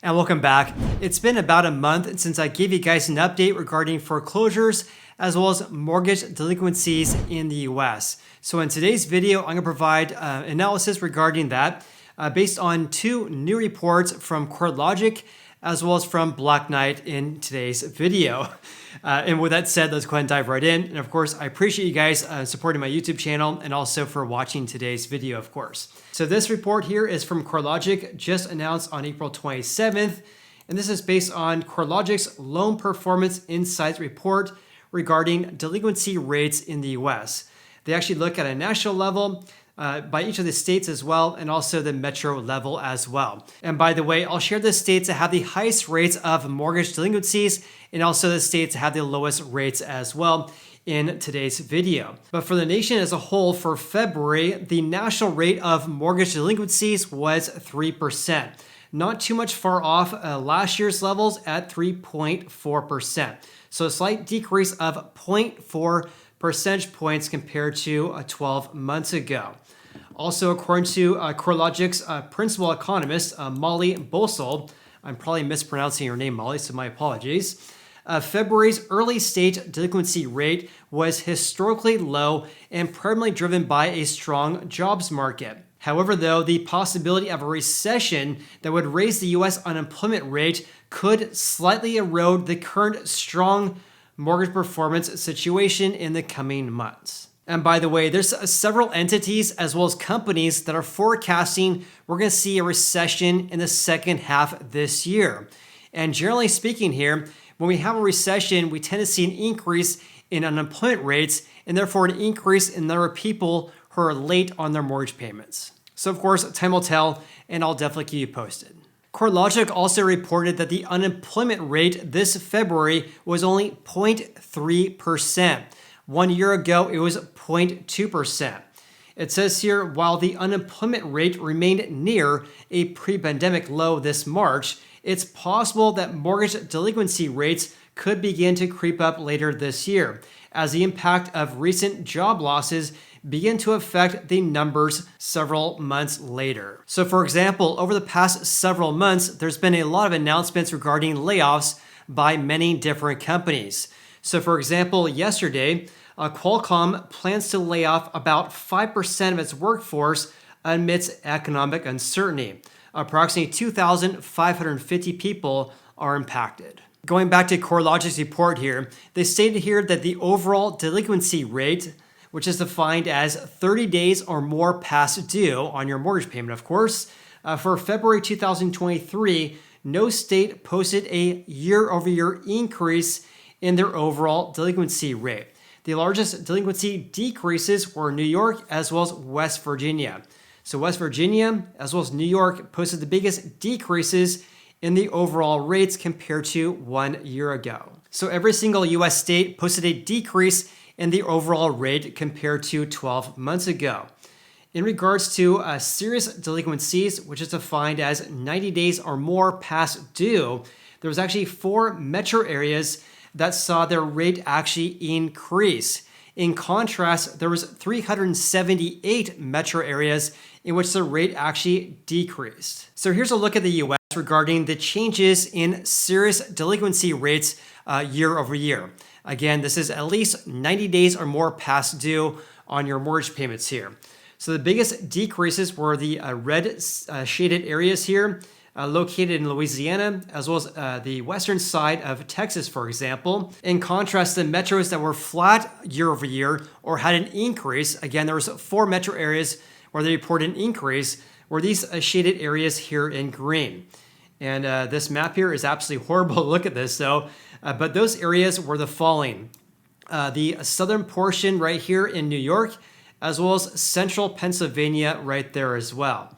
And welcome back. It's been about a month since I gave you guys an update regarding foreclosures as well as mortgage delinquencies in the US. So in today's video, I'm going to provide analysis regarding that based on two new reports from Corelogic as well as from Black Knight in today's video. And with that said, let's go ahead and dive right in. And of course, I appreciate you guys supporting my YouTube channel and also for watching today's video, of course. So this report here is from Corelogic, just announced on April 27th. And this is based on Corelogic's Loan Performance Insights report regarding delinquency rates in the US. They actually look at a national level, by each of the states as well, and also the metro level as well. And by the way, I'll share the states that have the highest rates of mortgage delinquencies and also the states that have the lowest rates as well in today's video. But for the nation as a whole, for February, the national rate of mortgage delinquencies was 3%. Not too much far off last year's levels at 3.4%. So a slight decrease of 0.4 percentage points compared to 12 months ago. Also, according to Corelogic's principal economist, Molly Boesel, I'm probably mispronouncing your name, Molly, so my apologies. February's early stage delinquency rate was historically low and primarily driven by a strong jobs market. However, though, the possibility of a recession that would raise the U.S. unemployment rate could slightly erode the current strong mortgage performance situation in the coming months. And by the way, there's several entities as well as companies that are forecasting we're going to see a recession in the second half this year. And generally speaking here, when we have a recession, we tend to see an increase in unemployment rates and therefore an increase in the number of people who are late on their mortgage payments. So of course, time will tell, and I'll definitely keep you posted. Corelogic also reported that the unemployment rate this February was only 0.3%. 1 year ago, it was 0.2%. It says here, while the unemployment rate remained near a pre-pandemic low this March, it's possible that mortgage delinquency rates could begin to creep up later this year, as the impact of recent job losses begin to affect the numbers several months later. So for example, over the past several months, there's been a lot of announcements regarding layoffs by many different companies. So for example, yesterday, Qualcomm plans to lay off about 5% of its workforce amidst economic uncertainty. Approximately 2,550 people are impacted. Going back to Corelogic's report here, they stated here that the overall delinquency rate, which is defined as 30 days or more past due on your mortgage payment, of course, for February 2023, no state posted a year-over-year increase in their overall delinquency rate. The largest delinquency decreases were New York as well as West Virginia. So West Virginia as well as New York posted the biggest decreases in the overall rates compared to 1 year ago. So every single US state posted a decrease in the overall rate compared to 12 months ago. In regards to serious delinquencies, which is defined as 90 days or more past due, there was actually 4 metro areas that saw their rate actually increase. In contrast, there was 378 metro areas in which the rate actually decreased. So here's a look at the US regarding the changes in serious delinquency rates year over year. Again, this is at least 90 days or more past due on your mortgage payments here. So the biggest decreases were the red shaded areas here, located in Louisiana, as well as the western side of Texas, for example. In contrast, the metros that were flat year over year or had an increase, again, there was 4 metro areas where they reported an increase, were these shaded areas here in green. And this map here is absolutely horrible to look at this, though. But those areas were the following. The southern portion right here in New York, as well as central Pennsylvania right there as well.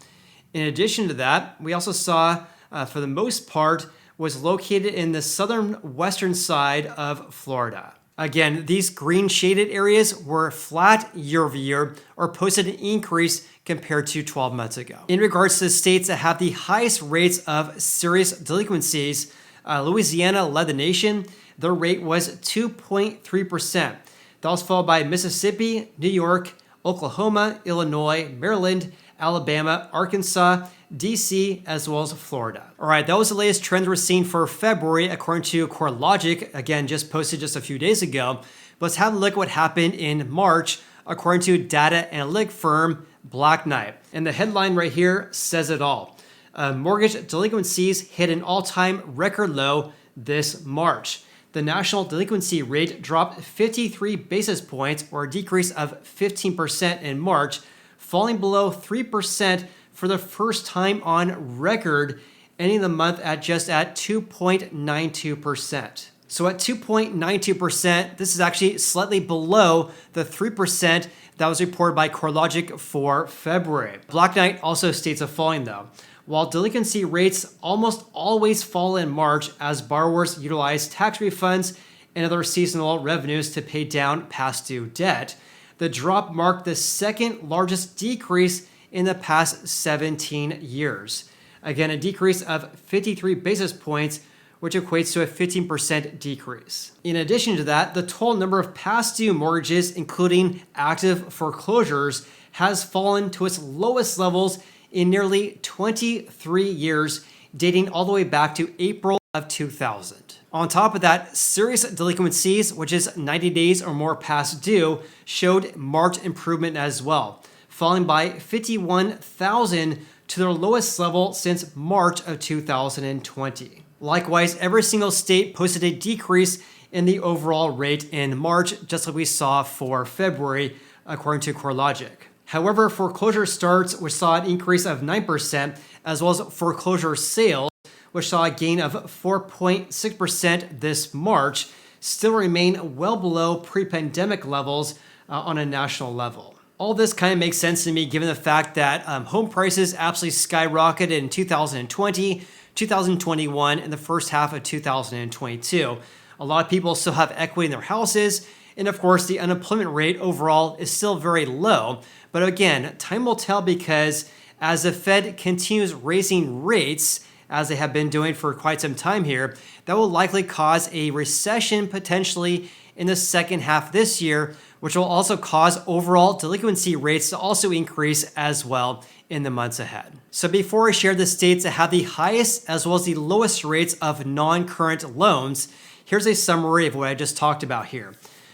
In addition to that, we also saw, for the most part, was located in the southern western side of Florida. Again, these green shaded areas were flat year over year or posted an increase compared to 12 months ago. In regards to the states that have the highest rates of serious delinquencies, Louisiana led the nation. Their rate was 2.3%. That was followed by Mississippi, New York, Oklahoma, Illinois, Maryland, Alabama, Arkansas, DC, as well as Florida. All right, that was the latest trends we're seeing for February according to Corelogic, again, just posted just a few days ago. But let's have a look at what happened in March according to data analytic firm Black Knight. And the headline right here says it all. Mortgage delinquencies hit an all-time record low this March. The national delinquency rate dropped 53 basis points, or a decrease of 15% in March, falling below 3% for the first time on record, ending the month at just at 2.92%. So at 2.92%, this is actually slightly below the 3% that was reported by Corelogic for February. Black Knight also states the following though. While delinquency rates almost always fall in March as borrowers utilize tax refunds and other seasonal revenues to pay down past due debt, the drop marked the second largest decrease in the past 17 years. Again, a decrease of 53 basis points, which equates to a 15% decrease. In addition to that, the total number of past due mortgages, including active foreclosures, has fallen to its lowest levels in nearly 23 years, dating all the way back to April of 2000. On top of that, serious delinquencies, which is 90 days or more past due, showed marked improvement as well, falling by 51,000 to their lowest level since March of 2020. Likewise, every single state posted a decrease in the overall rate in March, just like we saw for February, according to Corelogic. However, foreclosure starts, which saw an increase of 9%, as well as foreclosure sales, which saw a gain of 4.6% this March, still remain well below pre-pandemic levels on a national level. All this kind of makes sense to me given the fact that home prices absolutely skyrocketed in 2020, 2021, and the first half of 2022. A lot of people still have equity in their houses, and of course, the unemployment rate overall is still very low. But again, time will tell because as the Fed continues raising rates, as they have been doing for quite some time here, that will likely cause a recession potentially in the second half this year, which will also cause overall delinquency rates to also increase as well in the months ahead. So before I share the states that have the highest as well as the lowest rates of non-current loans, here's a summary of what I just talked about here.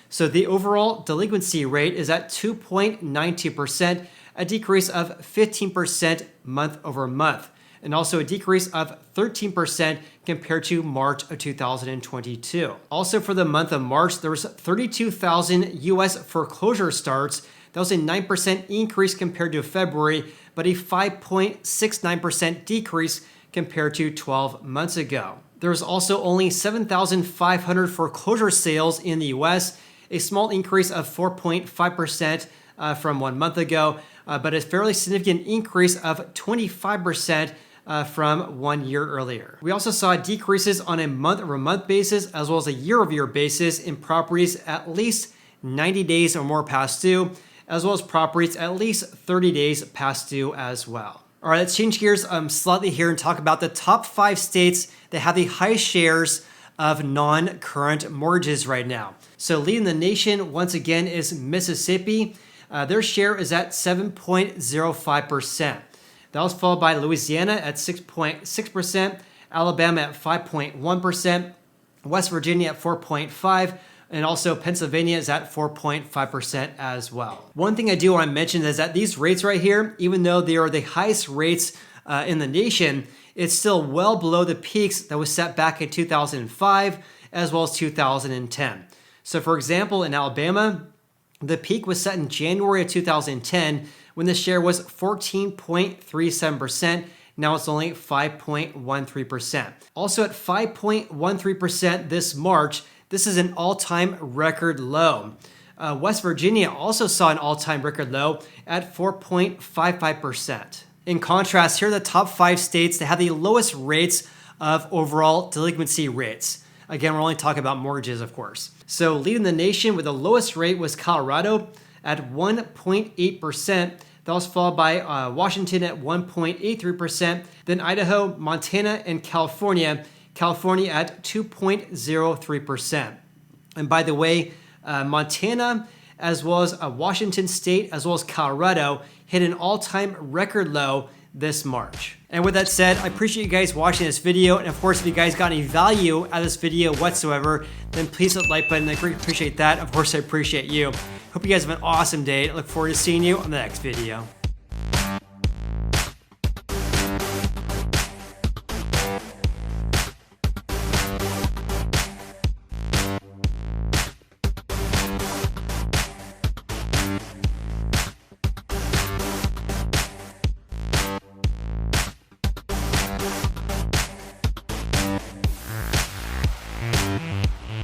So the overall delinquency rate is at 2.92%, a decrease of 15% month over month, and also a decrease of 13% compared to March of 2022. Also for the month of March, there was 32,000 US foreclosure starts. That was a 9% increase compared to February, but a 5.69% decrease compared to 12 months ago. There was also only 7,500 foreclosure sales in the US, a small increase of 4.5% from 1 month ago, but a fairly significant increase of 25% from 1 year earlier. We also saw decreases on a month-over-month basis as well as a year-over-year basis in properties at least 90 days or more past due, as well as properties at least 30 days past due as well. All right, let's change gears slightly here and talk about the top 5 states that have the highest shares of non-current mortgages right now. So leading the nation once again is Mississippi. Their share is at 7.05%. That was followed by Louisiana at 6.6%, Alabama at 5.1%, West Virginia at 4.5%, and also Pennsylvania is at 4.5% as well. One thing I do want to mention is that these rates right here, even though they are the highest rates in the nation, it's still well below the peaks that was set back in 2005 as well as 2010. So for example, in Alabama, the peak was set in January of 2010 when the share was 14.37%. Now it's only 5.13%. Also at 5.13% this March, this is an all-time record low. West Virginia also saw an all-time record low at 4.55%. In contrast, here are the top 5 states that have the lowest rates of overall delinquency rates. Again, we're only talking about mortgages, of course. So leading the nation with the lowest rate was Colorado at 1.8%. That was followed by Washington at 1.83%. Then Idaho, Montana, and California. California at 2.03%. And by the way, Montana as well as Washington State, as well as Colorado, hit an all-time record low this March. And with that said, I appreciate you guys watching this video. And of course, if you guys got any value out of this video whatsoever, then please hit the like button. I greatly appreciate that. Of course, I appreciate you. Hope you guys have an awesome day. I look forward to seeing you on the next video.